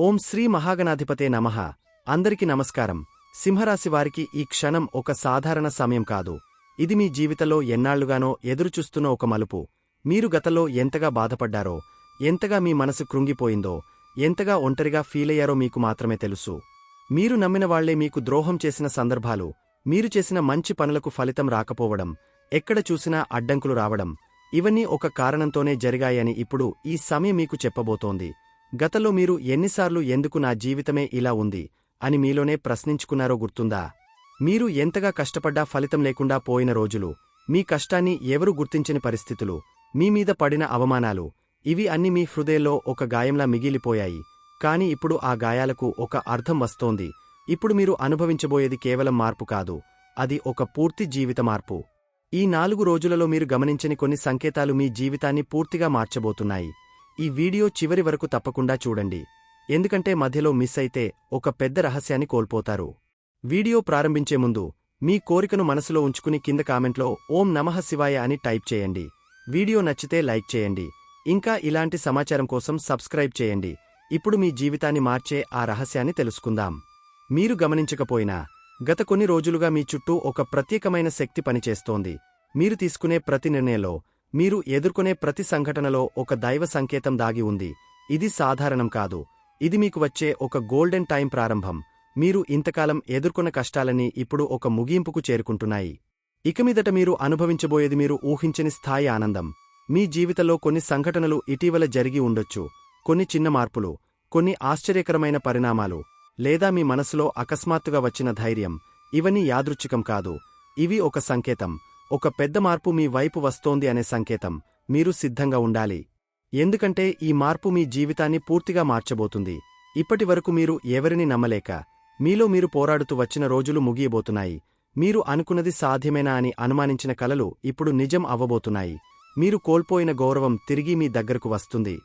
ఓం శ్రీ మహాగణాధిపతే నమః. అందరికి నమస్కారం. సింహరాశివారికి ఈ క్షణం ఒక సాధారణ సమయం కాదు. ఇది మీ జీవితంలో ఎన్నాళ్లుగానో ఎదురుచూస్తున్న ఒక మలుపు. మీరు గతంలో ఎంతగా బాధపడ్డారో, ఎంతగా మీ మనసు కృంగిపోయిందో, ఎంతగా ఒంటరిగా ఫీలయ్యారో మీకు మాత్రమే తెలుసు. మీరు నమ్మిన వాళ్లే మీకు ద్రోహం చేసిన సందర్భాలు, మీరు చేసిన మంచి పనులకు ఫలితం రాకపోవడం, ఎక్కడ చూసినా అడ్డంకులు రావడం, ఇవన్నీ ఒక కారణంతోనే జరిగాయని ఇప్పుడు ఈ సమయం మీకు చెప్పబోతోంది. గతంలో మీరు ఎన్నిసార్లు ఎందుకు నా జీవితమే ఇలా ఉంది అని మీలోనే ప్రశ్నించుకున్నారో గుర్తుందా? మీరు ఎంతగా కష్టపడ్డా ఫలితం లేకుండా పోయిన రోజులు, మీ కష్టాన్ని ఎవరు గుర్తించని పరిస్థితులు, మీమీద పడిన అవమానాలు, ఇవి అన్ని మీ హృదయంలో ఒక గాయంలా మిగిలిపోయాయి. కాని ఇప్పుడు ఆ గాయాలకు ఒక అర్థం వస్తోంది. ఇప్పుడు మీరు అనుభవించబోయేది కేవలం మార్పు కాదు, అది ఒక పూర్తి జీవిత మార్పు. ఈ 4 రోజులలో మీరు గమనించని కొన్ని సంకేతాలు మీ జీవితాన్ని పూర్తిగా మార్చబోతున్నాయి. ఈ వీడియో చివరి వరకు తప్పకుండా చూడండి, ఎందుకంటే మధ్యలో మిస్ అయితే ఒక పెద్ద రహస్యాన్ని కోల్పోతారు. వీడియో ప్రారంభించే ముందు మీ కోరికను మనసులో ఉంచుకుని కింద కామెంట్లో ఓం నమః శివాయ అని టైప్ చేయండి. వీడియో నచ్చితే లైక్ చేయండి. ఇంకా ఇలాంటి సమాచారం కోసం సబ్స్క్రైబ్ చేయండి. ఇప్పుడు మీ జీవితాన్ని మార్చే ఆ రహస్యాన్ని తెలుసుకుందాం. మీరు గమనించకపోయినా గత కొన్ని రోజులుగా మీ చుట్టూ ఒక ప్రత్యేకమైన శక్తి పనిచేస్తోంది. మీరు తీసుకునే ప్రతి నిర్ణయంలో, మీరు ఎదుర్కొనే ప్రతి సంఘటనలో ఒక దైవ సంకేతం దాగి ఉంది. ఇది సాధారణం కాదు. ఇది మీకు వచ్చే ఒక గోల్డెన్ టైం ప్రారంభం. మీరు ఇంతకాలం ఎదుర్కొన్న కష్టాలన్నీ ఇప్పుడు ఒక ముగింపుకు చేరుకుంటున్నాయి. ఇకమీదట మీరు అనుభవించబోయేది మీరు ఊహించని స్థాయి ఆనందం. మీ జీవితంలో కొన్ని సంఘటనలు ఇటీవల జరిగి ఉండొచ్చు. కొన్ని చిన్న మార్పులు, కొన్ని ఆశ్చర్యకరమైన పరిణామాలు, లేదా మీ మనసులో అకస్మాత్తుగా వచ్చిన ధైర్యం. ఇవన్నీ యాదృచ్ఛికం కాదు. ఇవి ఒక సంకేతం. ఒక పెద్ద మార్పు మీ వైపు వస్తోంది అనే సంకేతం. మీరు సిద్ధంగా ఉండాలి. ఎందుకంటే ఈ మార్పు మీ జీవితాన్ని పూర్తిగా మార్చబోతుంది. ఇప్పటివరకు మీరు ఎవరిని నమ్మలేక, మీలో మీరు పోరాడుతూ వచ్చిన రోజులు ముగియబోతున్నాయి. మీరు అనుకున్నది సాధ్యమేనా అని అనుమానించిన కలలు ఇప్పుడు నిజం అవ్వబోతున్నాయి. మీరు కోల్పోయిన గౌరవం తిరిగి మీ దగ్గరకు వస్తుంది.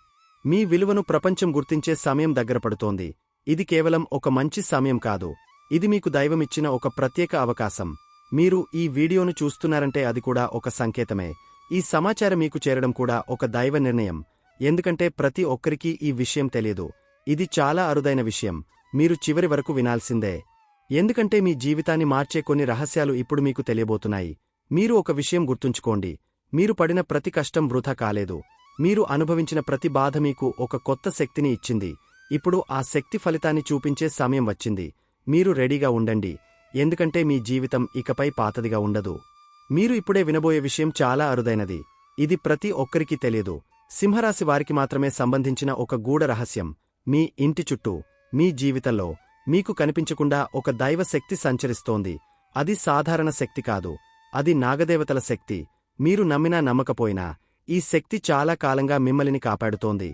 మీ విలువను ప్రపంచం గుర్తించే సమయం దగ్గరపడుతోంది. ఇది కేవలం ఒక మంచి సమయం కాదు. ఇది మీకు దైవమిచ్చిన ఒక ప్రత్యేక అవకాశం. మీరు ఈ వీడియోను చూస్తున్నారంటే అది కూడా ఒక సంకేతమే. ఈ సమాచారం మీకు చేరడం కూడా ఒక దైవ నిర్ణయం. ఎందుకంటే ప్రతి ఒక్కరికీ ఈ విషయం తెలియదు. ఇది చాలా అరుదైన విషయం. మీరు చివరి వరకు వినాల్సిందే. ఎందుకంటే మీ జీవితాన్ని మార్చే కొన్ని రహస్యాలు ఇప్పుడు మీకు తెలియబోతున్నాయి. మీరు ఒక విషయం గుర్తుంచుకోండి. మీరు పడిన ప్రతి కష్టం వృథా కాలేదు. మీరు అనుభవించిన ప్రతి బాధ మీకు ఒక కొత్త శక్తిని ఇచ్చింది. ఇప్పుడు ఆ శక్తి ఫలితాన్ని చూపించే సమయం వచ్చింది. మీరు రెడీగా ఉండండి. ఎందుకంటే మీ జీవితం ఇకపై పాతదిగా ఉండదు. మీరు ఇప్పుడే వినబోయే విషయం చాలా అరుదైనది. ఇది ప్రతి ఒక్కరికీ తెలియదు. సింహరాశి వారికి మాత్రమే సంబంధించిన ఒక గూఢ రహస్యం. మీ ఇంటి చుట్టూ, మీ జీవితంలో మీకు కనిపించకుండా ఒక దైవ శక్తి సంచరిస్తోంది. అది సాధారణ శక్తి కాదు. అది నాగదేవతల శక్తి. మీరు నమ్మినా నమ్మకపోయినా ఈ శక్తి చాలా కాలంగా మిమ్మల్ని కాపాడుతోంది.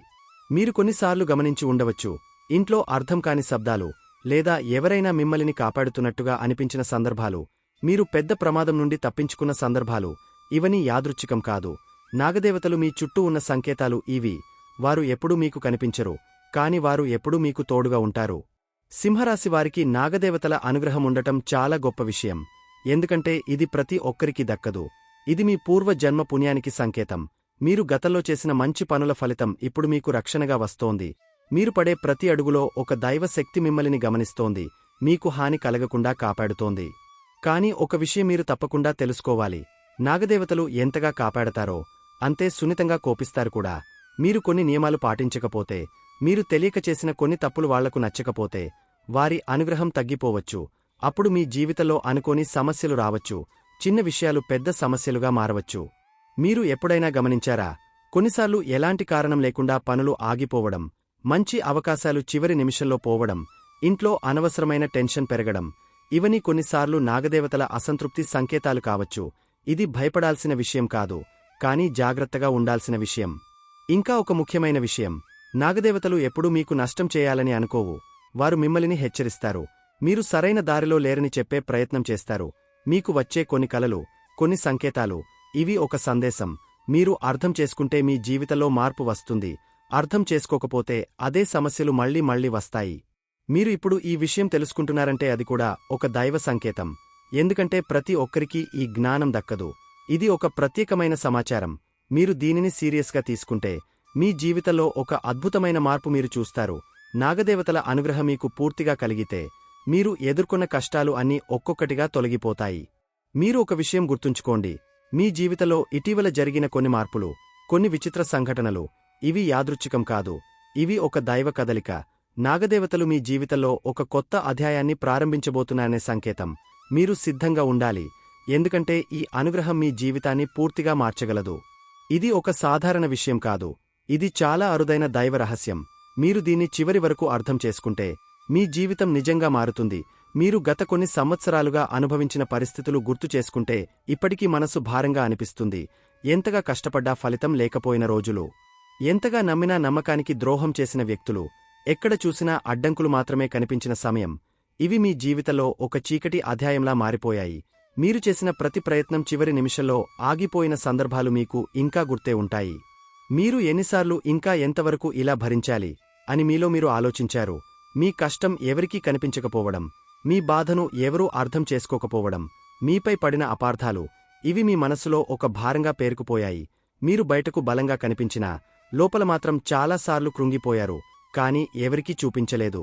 మీరు కొన్నిసార్లు గమనించి ఉండవచ్చు. ఇంట్లో అర్థం కాని శబ్దాలు, లేదా ఎవరైనా మిమ్మల్ని కాపాడుతున్నట్టుగా అనిపించిన సందర్భాలు, మీరు పెద్ద ప్రమాదం నుండి తప్పించుకున్న సందర్భాలు. ఇవన్నీ యాదృచ్ఛికం కాదు. నాగదేవతలు మీ చుట్టూ ఉన్న సంకేతాలు ఇవి. వారు ఎప్పుడూ మీకు కనిపించరు, కాని వారు ఎప్పుడూ మీకు తోడుగా ఉంటారు. సింహరాశివారికి నాగదేవతల అనుగ్రహం ఉండటం చాలా గొప్ప విషయం. ఎందుకంటే ఇది ప్రతి ఒక్కరికి దక్కదు. ఇది మీ పూర్వ జన్మ పుణ్యానికి సంకేతం. మీరు గతంలో చేసిన మంచి పనుల ఫలితం ఇప్పుడు మీకు రక్షణగా వస్తోంది. మీరు పడే ప్రతి అడుగులో ఒక దైవ శక్తి మిమ్మల్ని గమనిస్తోంది, మీకు హాని కలగకుండా కాపాడుతోంది. కాని ఒక విషయం మీరు తప్పకుండా తెలుసుకోవాలి. నాగదేవతలు ఎంతగా కాపాడతారో అంతే సున్నితంగా కోపిస్తారు కూడా. మీరు కొన్ని నియమాలు పాటించకపోతే, మీరు తెలియక చేసిన కొన్ని తప్పులు వాళ్లకు నచ్చకపోతే, వారి అనుగ్రహం తగ్గిపోవచ్చు. అప్పుడు మీ జీవితంలో అనుకోని సమస్యలు రావచ్చు. చిన్న విషయాలు పెద్ద సమస్యలుగా మారవచ్చు. మీరు ఎప్పుడైనా గమనించారా? కొన్నిసార్లు ఎలాంటి కారణం లేకుండా పనులు ఆగిపోవడం, మంచి అవకాశాలు చివరి నిమిషంలో పోవడం, ఇంట్లో అనవసరమైన టెన్షన్ పెరగడం, ఇవన్నీ కొన్నిసార్లు నాగదేవతల అసంతృప్తి సంకేతాలు కావచ్చు. ఇది భయపడాల్సిన విషయం కాదు, కానీ జాగ్రత్తగా ఉండాల్సిన విషయం. ఇంకా ఒక ముఖ్యమైన విషయం, నాగదేవతలు ఎప్పుడూ మీకు నష్టం చేయాలని అనుకోవు. వారు మిమ్మల్ని హెచ్చరిస్తారు. మీరు సరైన దారిలో లేరని చెప్పే ప్రయత్నం చేస్తారు. మీకు వచ్చే కొన్ని కలలు, కొన్ని సంకేతాలు, ఇవి ఒక సందేశం. మీరు అర్థం చేసుకుంటే మీ జీవితంలో మార్పు వస్తుంది. అర్థం చేసుకోకపోతే అదే సమస్యలు మళ్లీ మళ్లీ వస్తాయి. మీరు ఇప్పుడు ఈ విషయం తెలుసుకుంటున్నారంటే అది కూడా ఒక దైవ సంకేతం. ఎందుకంటే ప్రతి ఒక్కరికీ ఈ జ్ఞానం దక్కదు. ఇది ఒక ప్రత్యేకమైన సమాచారం. మీరు దీనిని సీరియస్గా తీసుకుంటే మీ జీవితంలో ఒక అద్భుతమైన మార్పు మీరు చూస్తారు. నాగదేవతల అనుగ్రహం మీకు పూర్తిగా కలిగితే మీరు ఎదుర్కొన్న కష్టాలు అన్నీ ఒక్కొక్కటిగా తొలగిపోతాయి. మీరు ఒక విషయం గుర్తుంచుకోండి, మీ జీవితంలో ఇటీవల జరిగిన కొన్ని మార్పులు, కొన్ని విచిత్ర సంఘటనలు, ఇవి యాదృచ్ఛికం కాదు, ఇవి ఒక దైవ కదలిక. నాగదేవతలు మీ జీవితంలో ఒక కొత్త అధ్యాయాన్ని ప్రారంభించబోతున్నారనే సంకేతం. మీరు సిద్ధంగా ఉండాలి, ఎందుకంటే ఈ అనుగ్రహం మీ జీవితాన్ని పూర్తిగా మార్చగలదు. ఇది ఒక సాధారణ విషయం కాదు, ఇది చాలా అరుదైన దైవ రహస్యం. మీరు దీన్ని చివరి వరకు అర్థం చేసుకుంటే మీ జీవితం నిజంగా మారుతుంది. మీరు గత కొన్ని సంవత్సరాలుగా అనుభవించిన పరిస్థితులు గుర్తు చేసుకుంటే ఇప్పటికీ మనసు భారంగా అనిపిస్తుంది. ఎంతగా కష్టపడ్డా ఫలితం లేకపోయిన రోజులు, ఎంతగా నమ్మినా నమ్మకానికి ద్రోహం చేసిన వ్యక్తులు, ఎక్కడ చూసినా అడ్డంకులు మాత్రమే కనిపించిన సమయం, ఇవి మీ జీవితంలో ఒక చీకటి అధ్యాయంలా మారిపోయాయి. మీరు చేసిన ప్రతి ప్రయత్నం చివరి నిమిషంలో ఆగిపోయిన సందర్భాలు మీకు ఇంకా గుర్తే ఉంటాయి. మీరు ఎన్నిసార్లు ఇంకా ఎంతవరకు ఇలా భరించాలి అని మీలో మీరు ఆలోచించారు. మీ కష్టం ఎవరికీ కనిపించకపోవడం, మీ బాధను ఎవరూ అర్థం చేసుకోకపోవడం, మీపై పడిన అపార్థాలు, ఇవి మీ మనసులో ఒక భారంగా పేరుకుపోయాయి. మీరు బయటకు బలంగా కనిపించినా లోపల మాత్రం చాలాసార్లు కృంగిపోయారు, కాని ఎవరికీ చూపించలేదు.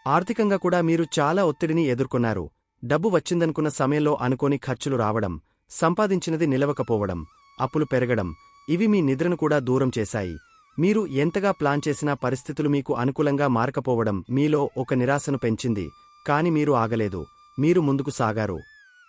ఆర్థికంగా కూడా మీరు చాలా ఒత్తిడిని ఎదుర్కొన్నారు. డబ్బు వచ్చిందనుకున్న సమయంలో అనుకోని ఖర్చులు రావడం, సంపాదించినది నిలవకపోవడం, అప్పులు పెరగడం, ఇవి మీ నిద్రను కూడా దూరం చేశాయి. మీరు ఎంతగా ప్లాన్ చేసినా పరిస్థితులు మీకు అనుకూలంగా మారకపోవడం మీలో ఒక నిరాశను పెంచింది. కాని మీరు ఆగలేదు, మీరు ముందుకు సాగారు.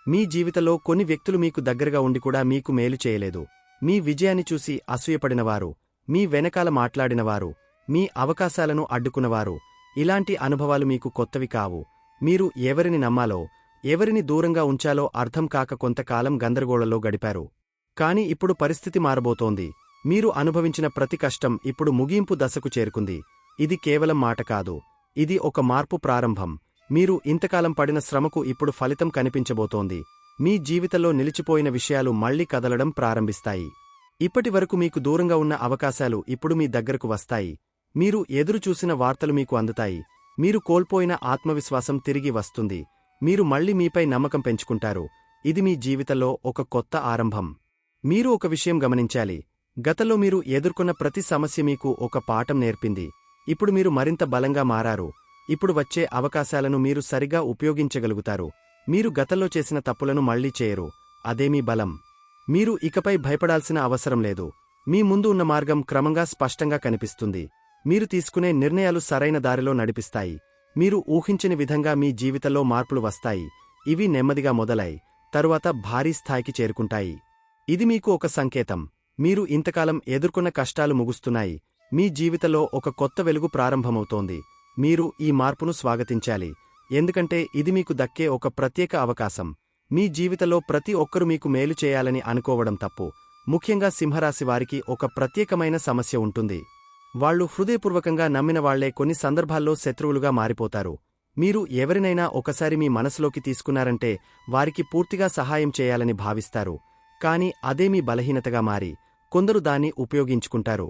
మీ జీవితంలో కొన్ని వ్యక్తులు మీకు దగ్గరగా ఉండి కూడా మీకు మేలు చేయలేదు. మీ విజయాన్ని చూసి అసూయపడినవారు, మీ వెనకాల మాట్లాడినవారు, మీ అవకాశాలను అడ్డుకున్నవారు, ఇలాంటి అనుభవాలు మీకు కొత్తవి కావు. మీరు ఎవరిని నమ్మాలో, ఎవరిని దూరంగా ఉంచాలో అర్థం కాక కొంతకాలం గందరగోళంలో గడిపారు. కాని ఇప్పుడు పరిస్థితి మారబోతోంది. మీరు అనుభవించిన ప్రతి కష్టం ఇప్పుడు ముగింపు దశకు చేరుకుంది. ఇది కేవలం మాట కాదు, ఇది ఒక మార్పు ప్రారంభం. మీరు ఇంతకాలం పడిన శ్రమకు ఇప్పుడు ఫలితం కనిపించబోతోంది. మీ జీవితంలో నిలిచిపోయిన విషయాలు మళ్లీ కదలడం ప్రారంభిస్తాయి. ఇప్పటివరకు మీకు దూరంగా ఉన్న అవకాశాలు ఇప్పుడు మీ దగ్గరకు వస్తాయి. మీరు ఎదురుచూసిన వార్తలు మీకు అందుతాయి. మీరు కోల్పోయిన ఆత్మవిశ్వాసం తిరిగి వస్తుంది. మీరు మళ్లీ మీపై నమ్మకం పెంచుకుంటారు. ఇది మీ జీవితంలో ఒక కొత్త ఆరంభం. మీరు ఒక విషయం గమనించాలి, గతంలో మీరు ఎదుర్కొన్న ప్రతి సమస్య మీకు ఒక పాఠం నేర్పింది. ఇప్పుడు మీరు మరింత బలంగా మారారు. ఇప్పుడు వచ్చే అవకాశాలను మీరు సరిగా ఉపయోగించగలుగుతారు. మీరు గతంలో చేసిన తప్పులను మళ్లీ చేయరు. అదే మీ బలం. మీరు ఇకపై భయపడాల్సిన అవసరం లేదు. మీ ముందు ఉన్న మార్గం క్రమంగా స్పష్టంగా కనిపిస్తుంది. మీరు తీసుకునే నిర్ణయాలు సరైన దారిలో నడిపిస్తాయి. మీరు ఊహించని విధంగా మీ జీవితంలో మార్పులు వస్తాయి. ఇవి నెమ్మదిగా మొదలై తరువాత భారీ స్థాయికి చేరుకుంటాయి. ఇది మీకు ఒక సంకేతం. మీరు ఇంతకాలం ఎదుర్కొన్న కష్టాలు ముగుస్తున్నాయి. మీ జీవితంలో ఒక కొత్త వెలుగు ప్రారంభమవుతోంది. మీరు ఈ మార్పును స్వాగతించాలి, ఎందుకంటే ఇది మీకు దక్కే ఒక ప్రత్యేక అవకాశం. మీ జీవితంలో ప్రతి ఒక్కరూ మీకు మేలు చేయాలని అనుకోవడం తప్పు. ముఖ్యంగా సింహరాశి వారికి ఒక ప్రత్యేకమైన సమస్య ఉంటుంది. వాళ్లు హృదయపూర్వకంగా నమ్మిన వాళ్లే కొన్ని సందర్భాల్లో శత్రువులుగా మారిపోతారు. మీరు ఎవరినైనా ఒకసారి మీ మనసులోకి తీసుకున్నారంటే వారికి పూర్తిగా సహాయం చేయాలని భావిస్తారు. కాని అదే మీ బలహీనతగా మారి కొందరు దాన్ని ఉపయోగించుకుంటారు.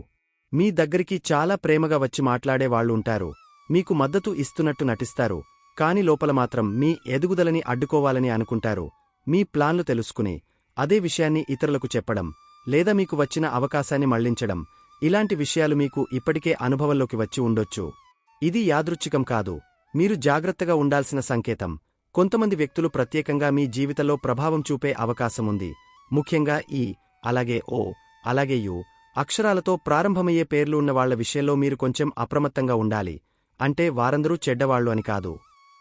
మీ దగ్గరికి చాలా ప్రేమగా వచ్చి మాట్లాడే వాళ్లుంటారు. మీకు మద్దతు ఇస్తున్నట్టు నటిస్తారు, కాని లోపల మాత్రం మీ ఎదుగుదలని అడ్డుకోవాలని అనుకుంటారు. మీ ప్లాన్లు తెలుసుకుని అదే విషయాన్ని ఇతరులకు చెప్పడం, లేదా మీకు వచ్చిన అవకాశాన్ని మళ్లించడం, ఇలాంటి విషయాలు మీకు ఇప్పటికే అనుభవంలోకి వచ్చి ఉండొచ్చు. ఇది యాదృచ్ఛికం కాదు, మీరు జాగ్రత్తగా ఉండాల్సిన సంకేతం. కొంతమంది వ్యక్తులు ప్రత్యేకంగా మీ జీవితంలో ప్రభావం చూపే అవకాశముంది. ముఖ్యంగా ఈ, అలాగే ఓ, అలాగే యు అక్షరాలతో ప్రారంభమయ్యే పేర్లు ఉన్న వాళ్ల విషయంలో మీరు కొంచెం అప్రమత్తంగా ఉండాలి. అంటే వారందరూ చెడ్డవాళ్లు అని కాదు,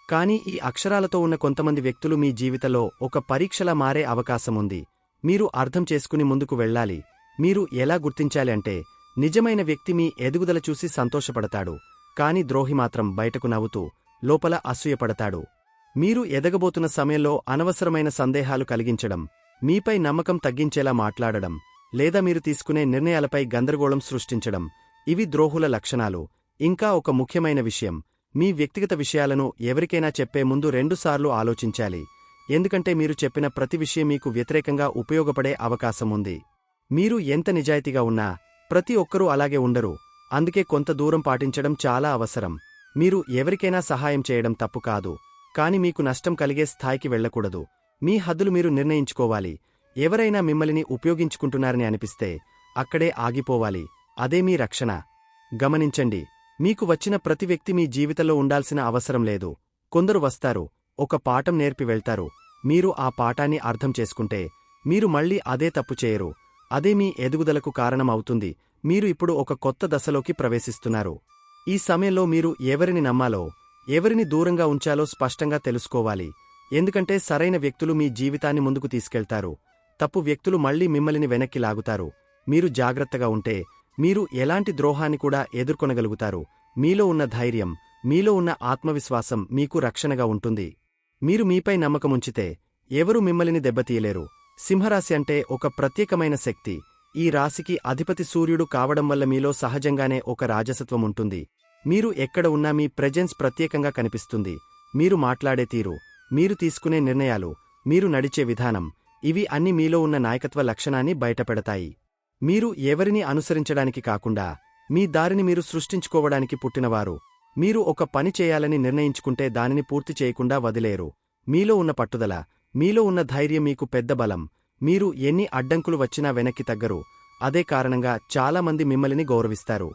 కాని ఈ అక్షరాలతో ఉన్న కొంతమంది వ్యక్తులు మీ జీవితంలో ఒక పరీక్షలా మారే అవకాశముంది. మీరు అర్థం చేసుకుని ముందుకు వెళ్ళాలి. మీరు ఎలా గుర్తించాలి అంటే, నిజమైన వ్యక్తి మీ ఎదుగుదల చూసి సంతోషపడతాడు, కాని ద్రోహి మాత్రం బయటకు నవ్వుతూ లోపల అసూయపడతాడు. మీరు ఎదగబోతున్న సమయంలో అనవసరమైన సందేహాలు కలిగించడం, మీపై నమ్మకం తగ్గించేలా మాట్లాడడం, లేదా మీరు తీసుకునే నిర్ణయాలపై గందరగోళం సృష్టించడం, ఇవి ద్రోహుల లక్షణాలు. ఇంకా ఒక ముఖ్యమైన విషయం, మీ వ్యక్తిగత విషయాలను ఎవరికైనా చెప్పే ముందు 2 సార్లు ఆలోచించాలి. ఎందుకంటే మీరు చెప్పిన ప్రతి విషయం మీకు వ్యతిరేకంగా ఉపయోగపడే అవకాశముంది. మీరు ఎంత నిజాయితీగా ఉన్నా ప్రతి ఒక్కరూ అలాగే ఉండరు. అందుకే కొంత దూరం పాటించడం చాలా అవసరం. మీరు ఎవరికైనా సహాయం చేయడం తప్పు కాదు, కాని మీకు నష్టం కలిగే స్థాయికి వెళ్లకూడదు. మీ హద్దులు మీరు నిర్ణయించుకోవాలి. ఎవరైనా మిమ్మల్ని ఉపయోగించుకుంటున్నారని అనిపిస్తే అక్కడే ఆగిపోవాలి. అదే మీ రక్షణ. గమనించండి, మీకు వచ్చిన ప్రతి వ్యక్తి మీ జీవితంలో ఉండాల్సిన అవసరం లేదు. కొందరు వస్తారు, ఒక పాఠం నేర్పి వెళ్తారు. మీరు ఆ పాఠాన్ని అర్థం చేసుకుంటే మీరు మళ్ళీ అదే తప్పు చేయరు. అదే మీ ఎదుగుదలకు కారణం అవుతుంది. మీరు ఇప్పుడు ఒక కొత్త దశలోకి ప్రవేశిస్తున్నారు. ఈ సమయంలో మీరు ఎవరిని నమ్మాలో, ఎవరిని దూరంగా ఉంచాలో స్పష్టంగా తెలుసుకోవాలి. ఎందుకంటే సరైన వ్యక్తులు మీ జీవితాన్ని ముందుకు తీసుకెళ్తారు. తప్పు వ్యక్తులు మళ్లీ మిమ్మల్ని వెనక్కి లాగుతారు. మీరు జాగ్రత్తగా ఉంటే మీరు ఎలాంటి ద్రోహాన్ని కూడా ఎదుర్కొనగలుగుతారు. మీలో ఉన్న ధైర్యం, మీలో ఉన్న ఆత్మవిశ్వాసం మీకు రక్షణగా ఉంటుంది. మీరు మీపై నమ్మకముంచితే ఎవరూ మిమ్మల్ని దెబ్బతీయలేరు. సింహరాశి అంటే ఒక ప్రత్యేకమైన శక్తి. ఈ రాశికి అధిపతి సూర్యుడు కావడం వల్ల మీలో సహజంగానే ఒక రాజసత్వం ఉంటుంది. మీరు ఎక్కడ ఉన్నా మీ ప్రెజెన్స్ ప్రత్యేకంగా కనిపిస్తుంది. మీరు మాట్లాడే తీరు, మీరు తీసుకునే నిర్ణయాలు, మీరు నడిచే విధానం, ఇవి అన్ని మీలో ఉన్న నాయకత్వ లక్షణాన్ని బయటపెడతాయి. మీరు ఎవరిని అనుసరించడానికి కాకుండా మీ దారిని మీరు సృష్టించుకోవడానికి పుట్టినవారు. మీరు ఒక పని చేయాలని నిర్ణయించుకుంటే దానిని పూర్తి చేయకుండా వదిలేరు. మీలో ఉన్న పట్టుదల, మీలో ఉన్న ధైర్యం మీకు పెద్ద బలం. మీరు ఎన్ని అడ్డంకులు వచ్చినా వెనక్కి తగ్గరు. అదే కారణంగా చాలామంది మిమ్మల్ని గౌరవిస్తారు.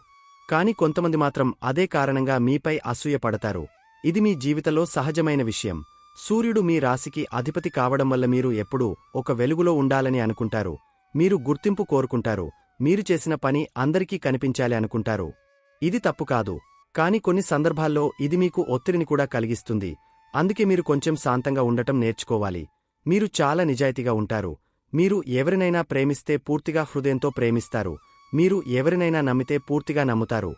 కాని కొంతమంది మాత్రం అదే కారణంగా మీపై అసూయ పడతారు. ఇది మీ జీవితంలో సహజమైన విషయం. సూర్యుడు మీ రాశికి అధిపతి కావడం వల్ల మీరు ఎప్పుడూ ఒక వెలుగులో ఉండాలని అనుకుంటారు. మీరు గుర్తింపు కోరుకుంటారు. మీరు చేసిన పని అందరికీ కనిపించాలి అనుకుంటారు. ఇది తప్పు కాదు. కాని కొన్ని సందర్భాల్లో ఇది మీకు ఒత్తిడిని కూడా కలిగిస్తుంది. అందుకే మీరు కొంచెం శాంతంగా ఉండటం నేర్చుకోవాలి. మీరు చాలా నిజాయితీగా ఉంటారు. మీరు ఎవరినైనా ప్రేమిస్తే పూర్తిగా హృదయంతో ప్రేమిస్తారు. మీరు ఎవరినైనా నమ్మితే పూర్తిగా నమ్ముతారు.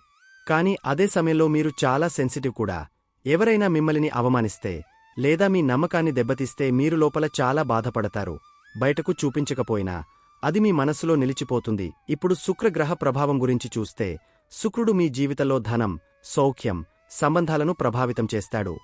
కాని అదే సమయంలో మీరు చాలా సెన్సిటివ్ కూడా. ఎవరైనా మిమ్మల్ని అవమానిస్తే లేదా మీ నమ్మకాన్ని దెబ్బతీస్తే మీరు లోపల చాలా బాధపడతారు. బయటకు చూపించకపోయినా అది మీ మనస్సులో నిలిచిపోతుంది. ఇప్పుడు శుక్రగ్రహ ప్రభావం గురించి చూస్తే, శుక్రుడు మీ జీవితంలో ధనం, సౌఖ్యం, సంబంధాలను ప్రభావితం చేస్తాడు.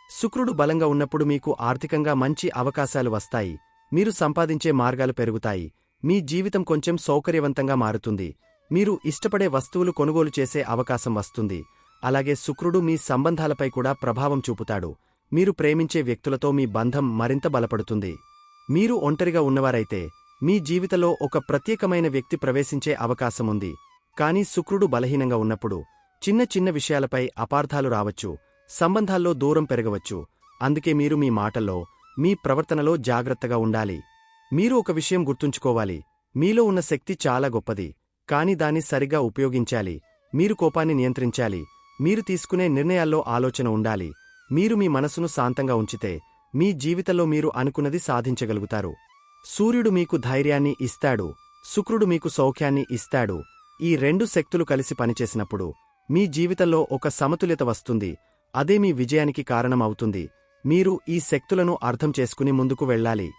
శుక్రుడు బలంగా ఉన్నప్పుడు మీకు ఆర్థికంగా మంచి అవకాశాలు వస్తాయి. మీరు సంపాదించే మార్గాలు పెరుగుతాయి. మీ జీవితం కొంచెం సౌకర్యవంతంగా మారుతుంది. మీరు ఇష్టపడే వస్తువులు కొనుగోలు చేసే అవకాశం వస్తుంది. అలాగే శుక్రుడు మీ సంబంధాలపై కూడా ప్రభావం చూపుతాడు. మీరు ప్రేమించే వ్యక్తులతో మీ బంధం మరింత బలపడుతుంది. మీరు ఒంటరిగా ఉన్నవారైతే మీ జీవితంలో ఒక ప్రత్యేకమైన వ్యక్తి ప్రవేశించే అవకాశముంది. కానీ శుక్రుడు బలహీనంగా ఉన్నప్పుడు చిన్న చిన్న విషయాలపై అపార్థాలు రావచ్చు. సంబంధాల్లో దూరం పెరగవచ్చు. అందుకే మీరు మీ మాటల్లో, మీ ప్రవర్తనలో జాగ్రత్తగా ఉండాలి. మీరు ఒక విషయం గుర్తుంచుకోవాలి. మీలో ఉన్న శక్తి చాలా గొప్పది. కాని దాన్ని సరిగ్గా ఉపయోగించాలి. మీరు కోపాన్ని నియంత్రించాలి. మీరు తీసుకునే నిర్ణయాల్లో ఆలోచన ఉండాలి. మీరు మీ మనసును శాంతంగా ఉంచితే మీ జీవితంలో మీరు అనుకున్నది సాధించగలుగుతారు. సూర్యుడు మీకు ధైర్యాన్ని ఇస్తాడు. శుక్రుడు మీకు సౌఖ్యాన్ని ఇస్తాడు. ఈ రెండు శక్తులు కలిసి పనిచేసినప్పుడు మీ జీవితంలో ఒక సమతుల్యత వస్తుంది. అదే మీ విజయానికి కారణమవుతుంది. మీరు ఈ శక్తులను అర్థం చేసుకుని ముందుకు వెళ్ళాలి.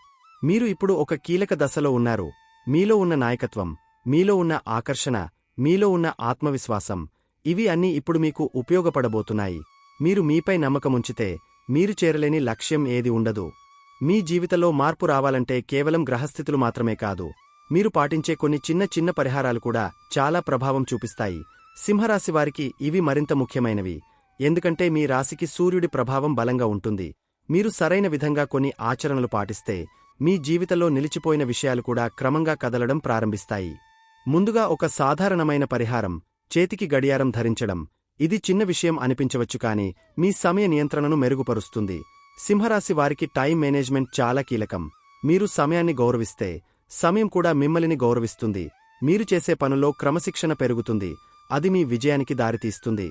మీరు ఇప్పుడు ఒక కీలక దశలో ఉన్నారు. మీలో ఉన్న నాయకత్వం, మీలో ఉన్న ఆకర్షణ, మీలో ఉన్న ఆత్మవిశ్వాసం, ఇవి అన్నీ ఇప్పుడు మీకు ఉపయోగపడబోతున్నాయి. మీరు మీపై నమ్మకముంచితే మీరు చేరలేని లక్ష్యం ఏది ఉండదు. మీ జీవితంలో మార్పు రావాలంటే కేవలం గ్రహస్థితులు మాత్రమే కాదు, మీరు పాటించే కొన్ని చిన్న చిన్న పరిహారాలు కూడా చాలా ప్రభావం చూపిస్తాయి. సింహరాశివారికి ఇవి మరింత ముఖ్యమైనవి. ఎందుకంటే మీ రాశికి సూర్యుడి ప్రభావం బలంగా ఉంటుంది. మీరు సరైన విధంగా కొన్ని ఆచరణలు పాటిస్తే మీ జీవితంలో నిలిచిపోయిన విషయాలు కూడా క్రమంగా కదలడం ప్రారంభిస్తాయి. ముందుగా ఒక సాధారణమైన పరిహారం, చేతికి గడియారం ధరించడం. ఇది చిన్న విషయం అనిపించవచ్చు కాని మీ సమయ నియంత్రణను మెరుగుపరుస్తుంది. సింహరాశి వారికి టైం మేనేజ్మెంట్ చాలా కీలకం. మీరు సమయాన్ని గౌరవిస్తే సమయం కూడా మిమ్మల్ని గౌరవిస్తుంది. మీరు చేసే పనుల్లో క్రమశిక్షణ పెరుగుతుంది. అది మీ విజయానికి దారితీస్తుంది.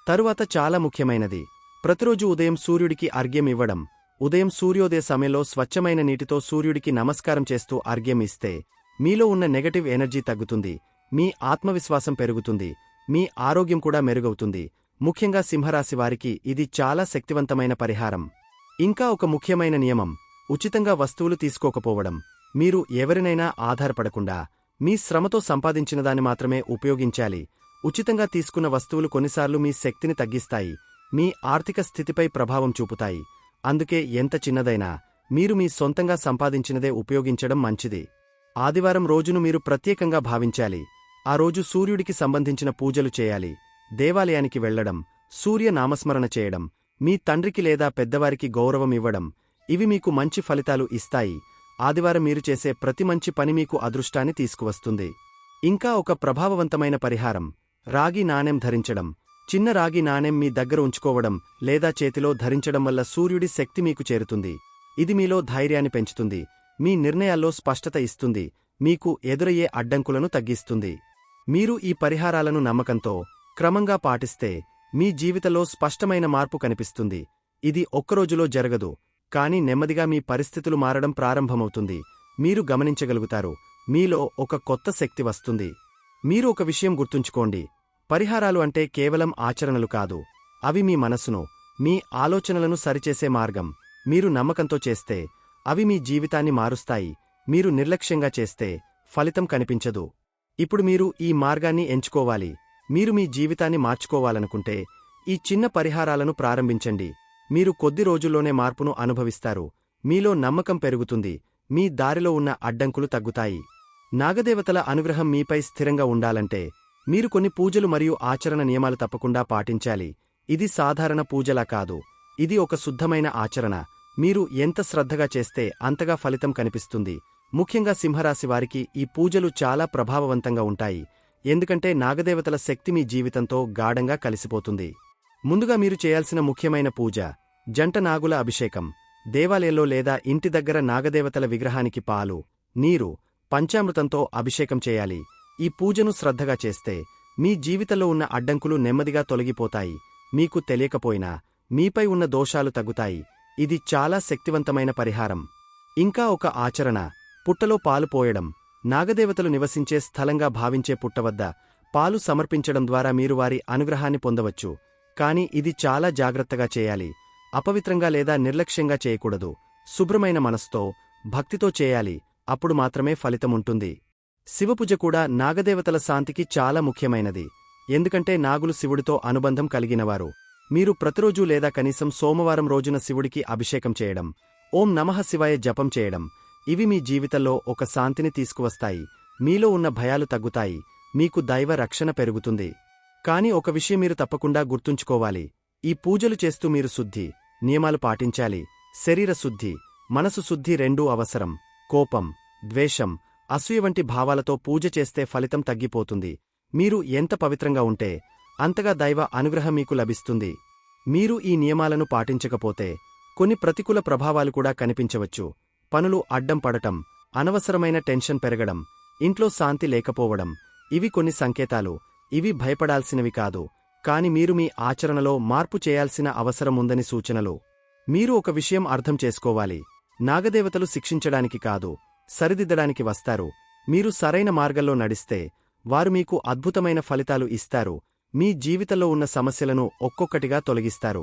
తరువాత చాలా ముఖ్యమైనది, ప్రతిరోజు ఉదయం సూర్యుడికి అర్ఘ్యం ఇవ్వడం. ఉదయం సూర్యోదయ సమయంలో స్వచ్ఛమైన నీటితో సూర్యుడికి నమస్కారం చేస్తూ అర్ఘ్యం ఇస్తే మీలో ఉన్న నెగటివ్ ఎనర్జీ తగ్గుతుంది. మీ ఆత్మవిశ్వాసం పెరుగుతుంది. మీ ఆరోగ్యం కూడా మెరుగవుతుంది. ముఖ్యంగా సింహరాశివారికి ఇది చాలా శక్తివంతమైన పరిహారం. ఇంకా ఒక ముఖ్యమైన నియమం, ఉచితంగా వస్తువులు తీసుకోకపోవడం. మీరు ఎవరినైనా ఆధారపడకుండా మీ శ్రమతో సంపాదించినదాన్ని మాత్రమే ఉపయోగించాలి. ఉచితంగా తీసుకున్న వస్తువులు కొన్నిసార్లు మీ శక్తిని తగ్గిస్తాయి, మీ ఆర్థిక స్థితిపై ప్రభావం చూపుతాయి. అందుకే ఎంత చిన్నదైనా మీరు మీ సొంతంగా సంపాదించినదే ఉపయోగించడం మంచిది. ఆదివారం రోజును మీరు ప్రత్యేకంగా భావించాలి. ఆ రోజు సూర్యుడికి సంబంధించిన పూజలు చేయాలి. దేవాలయానికి వెళ్లడం, సూర్య నామస్మరణ చేయడం, మీ తండ్రికి లేదా పెద్దవారికి గౌరవం ఇవ్వడం, ఇవి మీకు మంచి ఫలితాలు ఇస్తాయి. ఆదివారం మీరు చేసే ప్రతి మంచి పని మీకు అదృష్టాన్ని తీసుకువస్తుంది. ఇంకా ఒక ప్రభావవంతమైన పరిహారం, రాగి నాణెం ధరించడం. చిన్న రాగి నాణెం మీ దగ్గర ఉంచుకోవడం లేదా చేతిలో ధరించడం వల్ల సూర్యుడి శక్తి మీకు చేరుతుంది. ఇది మీలో ధైర్యాన్ని పెంచుతుంది, మీ నిర్ణయాల్లో స్పష్టత ఇస్తుంది, మీకు ఎదురయ్యే అడ్డంకులను తగ్గిస్తుంది. మీరు ఈ పరిహారాలను నమ్మకంతో, క్రమంగా పాటిస్తే మీ జీవితంలో స్పష్టమైన మార్పు కనిపిస్తుంది. ఇది ఒక్కరోజులో జరగదు, కానీ నెమ్మదిగా మీ పరిస్థితులు మారడం ప్రారంభమవుతుంది. మీరు గమనించగలుగుతారు, మీలో ఒక కొత్త శక్తి వస్తుంది. మీరు ఒక విషయం గుర్తుంచుకోండి, పరిహారాలు అంటే కేవలం ఆచరణలు కాదు, అవి మీ మనసును, మీ ఆలోచనలను సరిచేసే మార్గం. మీరు నమ్మకంతో చేస్తే అవి మీ జీవితాన్ని మారుస్తాయి. మీరు నిర్లక్ష్యంగా చేస్తే ఫలితం కనిపించదు. ఇప్పుడు మీరు ఈ మార్గాన్ని ఎంచుకోవాలి. మీరు మీ జీవితాన్ని మార్చుకోవాలనుకుంటే ఈ చిన్న పరిహారాలను ప్రారంభించండి. మీరు కొద్ది రోజుల్లోనే మార్పును అనుభవిస్తారు. మీలో నమ్మకం పెరుగుతుంది, మీ దారిలో ఉన్న అడ్డంకులు తగ్గుతాయి. నాగదేవతల అనుగ్రహం మీపై స్థిరంగా ఉండాలంటే మీరు కొన్ని పూజలు మరియు ఆచరణ నియమాలు తప్పకుండా పాటించాలి. ఇది సాధారణ పూజలా కాదు, ఇది ఒక శుద్ధమైన ఆచరణ. మీరు ఎంత శ్రద్ధగా చేస్తే అంతగా ఫలితం కనిపిస్తుంది. ముఖ్యంగా సింహరాశివారికి ఈ పూజలు చాలా ప్రభావవంతంగా ఉంటాయి, ఎందుకంటే నాగదేవతల శక్తి మీ జీవితంతో గాఢంగా కలిసిపోతుంది. ముందుగా మీరు చేయాల్సిన ముఖ్యమైన పూజ జంట నాగుల అభిషేకం. దేవాలయంలో లేదా ఇంటి దగ్గర నాగదేవతల విగ్రహానికి పాలు, నీరు, పంచామృతంతో అభిషేకం చేయాలి. ఈ పూజను శ్రద్ధగా చేస్తే మీ జీవితంలో ఉన్న అడ్డంకులు నెమ్మదిగా తొలగిపోతాయి. మీకు తెలియకపోయినా మీపై ఉన్న దోషాలు తగ్గుతాయి. ఇది చాలా శక్తివంతమైన పరిహారం. ఇంకా ఒక ఆచరణ, పుట్టలో పాలు పోయడం. నాగదేవతలు నివసించే స్థలంగా భావించే పుట్ట వద్ద పాలు సమర్పించడం ద్వారా మీరు వారి అనుగ్రహాన్ని పొందవచ్చు. కాని ఇది చాలా జాగ్రత్తగా చేయాలి. అపవిత్రంగా లేదా నిర్లక్ష్యంగా చేయకూడదు. శుభ్రమైన మనస్తో, భక్తితో చేయాలి, అప్పుడు మాత్రమే ఫలితముంటుంది. శివపూజ కూడా నాగదేవతల శాంతికి చాలా ముఖ్యమైనది, ఎందుకంటే నాగులు శివుడితో అనుబంధం కలిగినవారు. మీరు ప్రతిరోజూ లేదా కనీసం సోమవారం రోజున శివుడికి అభిషేకం చేయడం, ఓం నమః శివాయ జపం చేయడం, ఇవి మీ జీవితంలో ఒక శాంతిని తీసుకువస్తాయి. మీలో ఉన్న భయాలు తగ్గుతాయి, మీకు దైవ రక్షణ పెరుగుతుంది. కాని ఒక విషయం మీరు తప్పకుండా గుర్తుంచుకోవాలి, ఈ పూజలు చేస్తూ మీరు శుద్ధి, నియమాలు పాటించాలి. శరీర శుద్ధి, మనసు శుద్ధి రెండూ అవసరం. కోపం, ద్వేషం, అసూయ వంటి భావాలతో పూజ చేస్తే ఫలితం తగ్గిపోతుంది. మీరు ఎంత పవిత్రంగా ఉంటే అంతగా దైవ అనుగ్రహం మీకు లభిస్తుంది. మీరు ఈ నియమాలను పాటించకపోతే కొన్ని ప్రతికూల ప్రభావాలు కూడా కనిపించవచ్చు. పనులు అడ్డం పడటం, అనవసరమైన టెన్షన్ పెరగడం, ఇంట్లో శాంతి లేకపోవడం, ఇవి కొన్ని సంకేతాలు. ఇవి భయపడాల్సినవి కాదు, కాని మీరు మీ ఆచరణలో మార్పు చేయాల్సిన అవసరం ఉందని సూచనలు. మీరు ఒక విషయం అర్థం చేసుకోవాలి, నాగదేవతలు శిక్షించడానికి కాదు, సరిదిద్దడానికి వస్తారు. మీరు సరైన మార్గంలో నడిస్తే వారు మీకు అద్భుతమైన ఫలితాలు ఇస్తారు. మీ జీవితంలో ఉన్న సమస్యలను ఒక్కొక్కటిగా తొలగిస్తారు.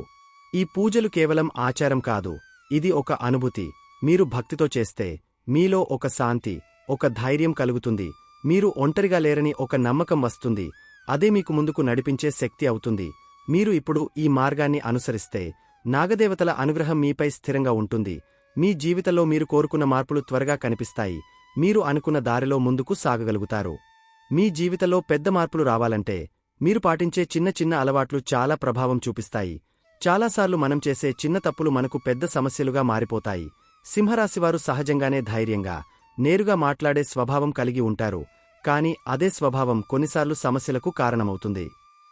ఈ పూజలు కేవలం ఆచారం కాదు, ఇది ఒక అనుభూతి. మీరు భక్తితో చేస్తే మీలో ఒక శాంతి, ఒక ధైర్యం కలుగుతుంది. మీరు ఒంటరిగా లేరని ఒక నమ్మకం వస్తుంది. అదే మీకు ముందుకు నడిపించే శక్తి అవుతుంది. మీరు ఇప్పుడు ఈ మార్గాన్ని అనుసరిస్తే నాగదేవతల అనుగ్రహం మీపై స్థిరంగా ఉంటుంది. మీ జీవితంలో మీరు కోరుకున్న మార్పులు త్వరగా కనిపిస్తాయి. మీరు అనుకున్న దారిలో ముందుకు సాగగలుగుతారు. మీ జీవితంలో పెద్ద మార్పులు రావాలంటే మీరు పాటించే చిన్న చిన్న అలవాట్లు చాలా ప్రభావం చూపిస్తాయి. చాలాసార్లు మనం చేసే చిన్న తప్పులు మనకు పెద్ద సమస్యలుగా మారిపోతాయి. సింహరాశివారు సహజంగానే ధైర్యంగా, నేరుగా మాట్లాడే స్వభావం కలిగి ఉంటారు. కాని అదే స్వభావం కొన్నిసార్లు సమస్యలకు కారణమవుతుంది.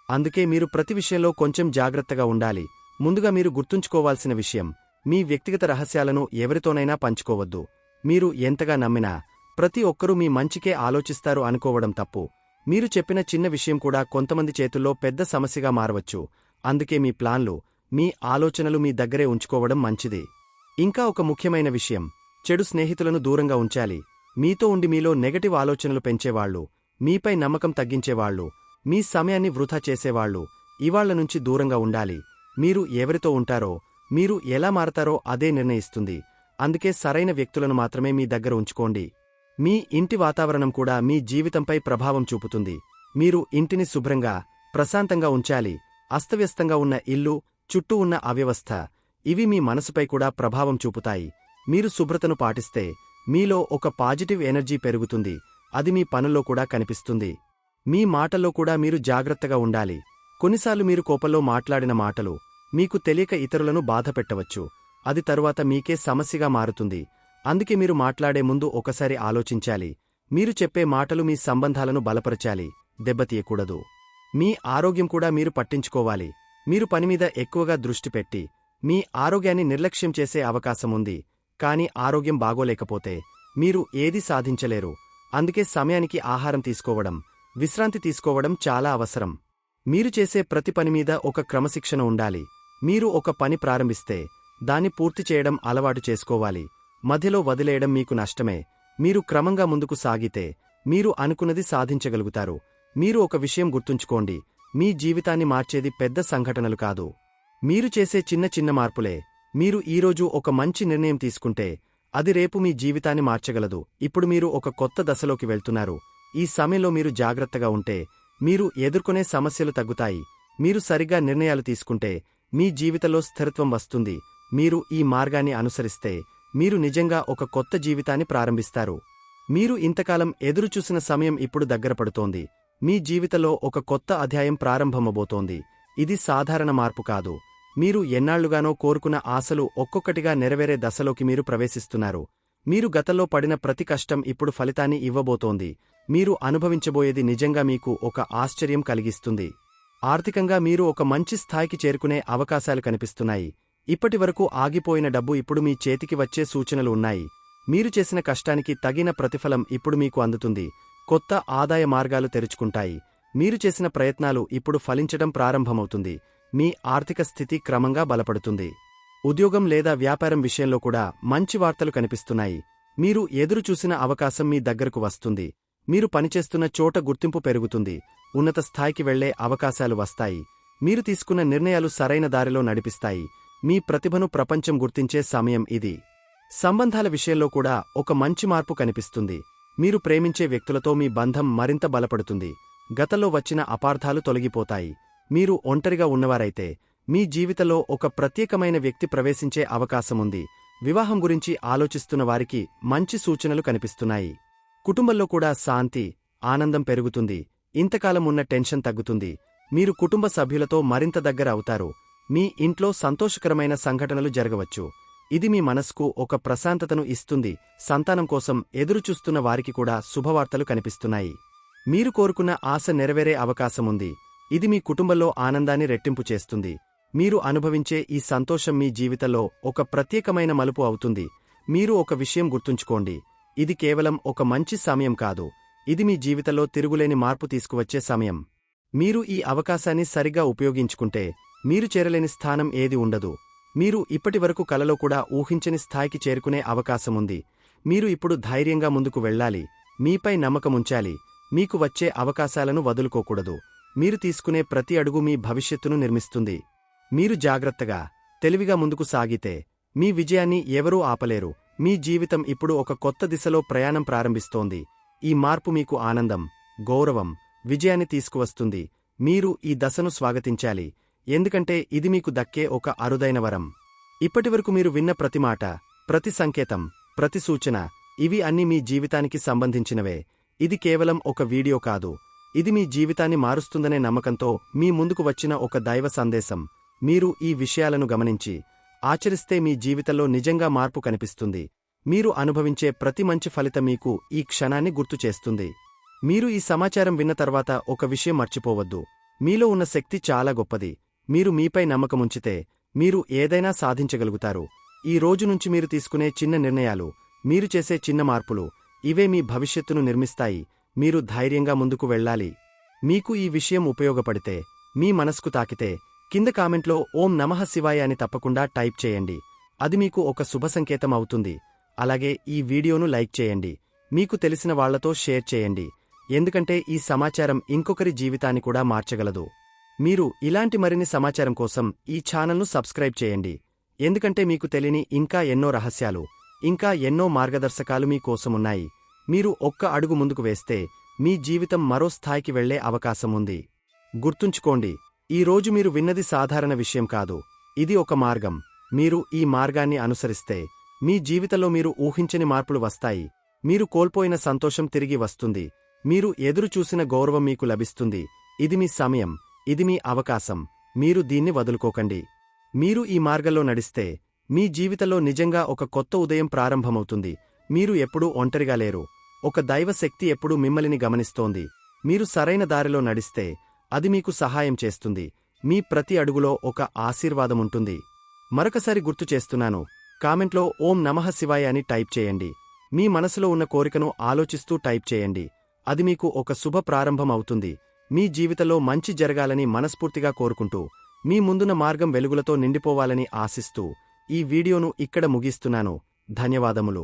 అందుకే మీరు ప్రతి విషయంలో కొంచెం జాగ్రత్తగా ఉండాలి. ముందుగా మీరు గుర్తుంచుకోవాల్సిన విషయం, మీ వ్యక్తిగత రహస్యాలను ఎవరితోనైనా పంచుకోవద్దు. మీరు ఎంతగా నమ్మినా ప్రతి ఒక్కరూ మీ మంచికే ఆలోచిస్తారు అనుకోవడం తప్పు. మీరు చెప్పిన చిన్న విషయం కూడా కొంతమంది చేతుల్లో పెద్ద సమస్యగా మారవచ్చు. అందుకే మీ ప్లాన్లు, మీ ఆలోచనలు మీ దగ్గరే ఉంచుకోవడం మంచిది. ఇంకా ఒక ముఖ్యమైన విషయం, చెడు స్నేహితులను దూరంగా ఉంచాలి. మీతో ఉండి మీలో నెగటివ్ ఆలోచనలు పెంచేవాళ్లు, మీపై నమ్మకం తగ్గించేవాళ్లు, మీ సమయాన్ని వృధా చేసేవాళ్లు, ఇవాళ్ల నుంచి దూరంగా ఉండాలి. మీరు ఎవరితో ఉంటారో, మీరు ఎలా మారతారో అదే నిర్ణయిస్తుంది. అందుకే సరైన వ్యక్తులను మాత్రమే మీ దగ్గర ఉంచుకోండి. మీ ఇంటి వాతావరణం కూడా మీ జీవితంపై ప్రభావం చూపుతుంది. మీరు ఇంటిని శుభ్రంగా, ప్రశాంతంగా ఉంచాలి. అస్తవ్యస్తంగా ఉన్న ఇల్లు, చుట్టూ ఉన్న అవ్యవస్థ, ఇవి మీ మనసుపై కూడా ప్రభావం చూపుతాయి. మీరు శుభ్రతను పాటిస్తే మీలో ఒక పాజిటివ్ ఎనర్జీ పెరుగుతుంది. అది మీ పనుల్లో కూడా కనిపిస్తుంది. మీ మాటల్లో కూడా మీరు జాగ్రత్తగా ఉండాలి. కొన్నిసార్లు మీరు కోపంలో మాట్లాడిన మాటలు మీకు తెలియక ఇతరులను బాధపెట్టవచ్చు. అది తరువాత మీకే సమస్యగా మారుతుంది. అందుకే మీరు మాట్లాడే ముందు ఒకసారి ఆలోచించాలి. మీరు చెప్పే మాటలు మీ సంబంధాలను బలపరచాలి, దెబ్బతీయకూడదు. మీ ఆరోగ్యం కూడా మీరు పట్టించుకోవాలి. మీరు పనిమీద ఎక్కువగా దృష్టి పెట్టి మీ ఆరోగ్యాన్ని నిర్లక్ష్యం చేసే అవకాశముంది. కాని ఆరోగ్యం బాగోలేకపోతే మీరు ఏదీ సాధించలేరు. అందుకే సమయానికి ఆహారం తీసుకోవడం, విశ్రాంతి తీసుకోవడం చాలా అవసరం. మీరు చేసే ప్రతి పనిమీద ఒక క్రమశిక్షణ ఉండాలి. మీరు ఒక పని ప్రారంభిస్తే దాన్ని పూర్తి చేయడం అలవాటు చేసుకోవాలి. మధ్యలో వదిలేయడం మీకు నష్టమే. మీరు క్రమంగా ముందుకు సాగితే మీరు అనుకున్నది సాధించగలుగుతారు. మీరు ఒక విషయం గుర్తుంచుకోండి, మీ జీవితాన్ని మార్చేది పెద్ద సంఘటనలు కాదు, మీరు చేసే చిన్న చిన్న మార్పులే. మీరు ఈరోజు ఒక మంచి నిర్ణయం తీసుకుంటే అది రేపు మీ జీవితాన్ని మార్చగలదు. ఇప్పుడు మీరు ఒక కొత్త దశలోకి వెళ్తున్నారు. ఈ సమయంలో మీరు జాగ్రత్తగా ఉంటే మీరు ఎదుర్కొనే సమస్యలు తగ్గుతాయి. మీరు సరిగ్గా నిర్ణయాలు తీసుకుంటే మీ జీవితంలో స్థిరత్వం వస్తుంది. మీరు ఈ మార్గాన్ని అనుసరిస్తే మీరు నిజంగా ఒక కొత్త జీవితాన్ని ప్రారంభిస్తారు. మీరు ఇంతకాలం ఎదురుచూసిన సమయం ఇప్పుడు దగ్గరపడుతోంది. మీ జీవితంలో ఒక కొత్త అధ్యాయం ప్రారంభమబోతోంది. ఇది సాధారణ మార్పు కాదు. మీరు ఎన్నాళ్లుగానో కోరుకున్న ఆశలు ఒక్కొక్కటిగా నెరవేరే దశలోకి మీరు ప్రవేశిస్తున్నారు. మీరు గతంలో పడిన ప్రతి కష్టం ఇప్పుడు ఫలితాన్ని ఇవ్వబోతోంది. మీరు అనుభవించబోయేది నిజంగా మీకు ఒక ఆశ్చర్యం కలిగిస్తుంది. ఆర్థికంగా మీరు ఒక మంచి స్థాయికి చేరుకునే అవకాశాలు కనిపిస్తున్నాయి. ఇప్పటివరకు ఆగిపోయిన డబ్బు ఇప్పుడు మీ చేతికి వచ్చే సూచనలు ఉన్నాయి. మీరు చేసిన కష్టానికి తగిన ప్రతిఫలం ఇప్పుడు మీకు అందుతుంది. కొత్త ఆదాయ మార్గాలు తెరుచుకుంటాయి. మీరు చేసిన ప్రయత్నాలు ఇప్పుడు ఫలించడం ప్రారంభమవుతుంది. మీ ఆర్థిక స్థితి క్రమంగా బలపడుతుంది. ఉద్యోగం లేదా వ్యాపారం విషయంలో కూడా మంచి వార్తలు కనిపిస్తున్నాయి. మీరు ఎదురుచూసిన అవకాశం మీ దగ్గరకు వస్తుంది. మీరు పనిచేస్తున్న చోట గుర్తింపు పెరుగుతుంది. ఉన్నత స్థాయికి వెళ్లే అవకాశాలు వస్తాయి. మీరు తీసుకున్న నిర్ణయాలు సరైన దారిలో నడిపిస్తాయి. మీ ప్రతిభను ప్రపంచం గుర్తించే సమయం ఇది. సంబంధాల విషయంలో కూడా ఒక మంచి మార్పు కనిపిస్తుంది. మీరు ప్రేమించే వ్యక్తులతో మీ బంధం మరింత బలపడుతుంది. గతంలో వచ్చిన అపార్థాలు తొలగిపోతాయి. మీరు ఒంటరిగా ఉన్నవారైతే మీ జీవితంలో ఒక ప్రత్యేకమైన వ్యక్తి ప్రవేశించే అవకాశముంది. వివాహం గురించి ఆలోచిస్తున్న వారికి మంచి సూచనలు కనిపిస్తున్నాయి. కుటుంబంలో కూడా శాంతి, ఆనందం పెరుగుతుంది. ఇంతకాలం ఉన్న టెన్షన్ తగ్గుతుంది. మీరు కుటుంబ సభ్యులతో మరింత దగ్గర అవుతారు. మీ ఇంట్లో సంతోషకరమైన సంఘటనలు జరగవచ్చు. ఇది మీ మనస్కు ఒక ప్రశాంతతను ఇస్తుంది. సంతానం కోసం ఎదురుచూస్తున్న వారికి కూడా శుభవార్తలు కనిపిస్తున్నాయి. మీరు కోరుకున్న ఆశ నెరవేరే అవకాశముంది. ఇది మీ కుటుంబంలో ఆనందాన్ని రెట్టింపు చేస్తుంది. మీరు అనుభవించే ఈ సంతోషం మీ జీవితంలో ఒక ప్రత్యేకమైన మలుపు అవుతుంది. మీరు ఒక విషయం గుర్తుంచుకోండి, ఇది కేవలం ఒక మంచి సమయం కాదు. ఇది మీ జీవితంలో తిరుగులేని మార్పు తీసుకువచ్చే సమయం. మీరు ఈ అవకాశాన్ని సరిగ్గా ఉపయోగించుకుంటే మీరు చేరలేని స్థానం ఏది ఉండదు. మీరు ఇప్పటివరకు కలలో కూడా ఊహించని స్థాయికి చేరుకునే అవకాశముంది. మీరు ఇప్పుడు ధైర్యంగా ముందుకు వెళ్ళాలి. మీపై నమ్మకముంచాలి. మీకు వచ్చే అవకాశాలను వదులుకోకూడదు. మీరు తీసుకునే ప్రతి అడుగు మీ భవిష్యత్తును నిర్మిస్తుంది. మీరు జాగ్రత్తగా, తెలివిగా ముందుకు సాగితే మీ విజయాన్ని ఎవరూ ఆపలేరు. మీ జీవితం ఇప్పుడు ఒక కొత్త దిశలో ప్రయాణం ప్రారంభిస్తోంది. ఈ మార్పు మీకు ఆనందం, గౌరవం, విజయాన్ని తీసుకువస్తుంది. మీరు ఈ దశను స్వాగతించాలి. ఎందుకంటే ఇది మీకు దక్కే ఒక అరుదైన వరం. ఇప్పటివరకు మీరు విన్న ప్రతి మాట, ప్రతి సంకేతం, ప్రతి సూచన, ఇవి అన్నీ మీ జీవితానికి సంబంధించినవే. ఇది కేవలం ఒక వీడియో కాదు. ఇది మీ జీవితాన్ని మారుస్తుందనే నమ్మకంతో మీ ముందుకు వచ్చిన ఒక దైవ సందేశం. మీరు ఈ విషయాలను గమనించి ఆచరిస్తే మీ జీవితంలో నిజంగా మార్పు కనిపిస్తుంది. మీరు అనుభవించే ప్రతి మంచి ఫలితం మీకు ఈ క్షణాన్ని గుర్తుచేస్తుంది. మీరు ఈ సమాచారం విన్న తర్వాత ఒక విషయం మర్చిపోవద్దు. మీలో ఉన్న శక్తి చాలా గొప్పది. మీరు మీపై నమ్మకముంచితే మీరు ఏదైనా సాధించగలుగుతారు. ఈ రోజు నుంచి మీరు తీసుకునే చిన్న నిర్ణయాలు, మీరు చేసే చిన్న మార్పులు, ఇవే మీ భవిష్యత్తును నిర్మిస్తాయి. మీరు ధైర్యంగా ముందుకు వెళ్ళాలి. మీకు ఈ విషయం ఉపయోగపడితే, మీ మనస్కు తాకితే కింద కామెంట్లో ఓం నమః శివాయ అని తప్పకుండా టైప్ చేయండి. అది మీకు ఒక శుభ సంకేతం అవుతుంది. అలాగే ఈ వీడియోను లైక్ చేయండి. మీకు తెలిసిన వాళ్లతో షేర్ చేయండి. ఎందుకంటే ఈ సమాచారం ఇంకొకరి జీవితాన్ని కూడా మార్చగలదు. మీరు ఇలాంటి మరిన్ని సమాచారం కోసం ఈ ఛానల్ను సబ్స్క్రైబ్ చేయండి. ఎందుకంటే మీకు తెలియని ఇంకా ఎన్నో రహస్యాలు, ఇంకా ఎన్నో మార్గదర్శకాలు మీ కోసమున్నాయి. మీరు ఒక్క అడుగు ముందుకు వేస్తే మీ జీవితం మరో స్థాయికి వెళ్లే అవకాశం ఉంది. గుర్తుంచుకోండి, ఈ రోజు మీరు విన్నది సాధారణ విషయం కాదు. ఇది ఒక మార్గం. మీరు ఈ మార్గాన్ని అనుసరిస్తే మీ జీవితంలో మీరు ఊహించని మార్పులు వస్తాయి. మీరు కోల్పోయిన సంతోషం తిరిగి వస్తుంది. మీరు ఎదురుచూసిన గౌరవం మీకు లభిస్తుంది. ఇది మీ సమయం. ఇది మీ అవకాశం. మీరు దీన్ని వదులుకోకండి. మీరు ఈ మార్గంలో నడిస్తే మీ జీవితంలో నిజంగా ఒక కొత్త ఉదయం ప్రారంభమవుతుంది. మీరు ఎప్పుడూ ఒంటరిగా లేరు. ఒక దైవ శక్తి ఎప్పుడూ మిమ్మల్ని గమనిస్తోంది. మీరు సరైన దారిలో నడిస్తే అది మీకు సహాయం చేస్తుంది. మీ ప్రతి అడుగులో ఒక ఆశీర్వాదముంటుంది. మరొకసారి గుర్తు చేస్తున్నాను, కామెంట్లో ఓం నమః శివాయ అని టైప్ చేయండి. మీ మనసులో ఉన్న కోరికను ఆలోచిస్తూ టైప్ చేయండి. అది మీకు ఒక శుభ ప్రారంభం అవుతుంది. మీ జీవితంలో మంచి జరగాలని మనస్ఫూర్తిగా కోరుకుంటూ, మీ ముందున్న మార్గం వెలుగులతో నిండిపోవాలని ఆశిస్తూ ఈ వీడియోను ఇక్కడ ముగిస్తున్నాను. ధన్యవాదములు.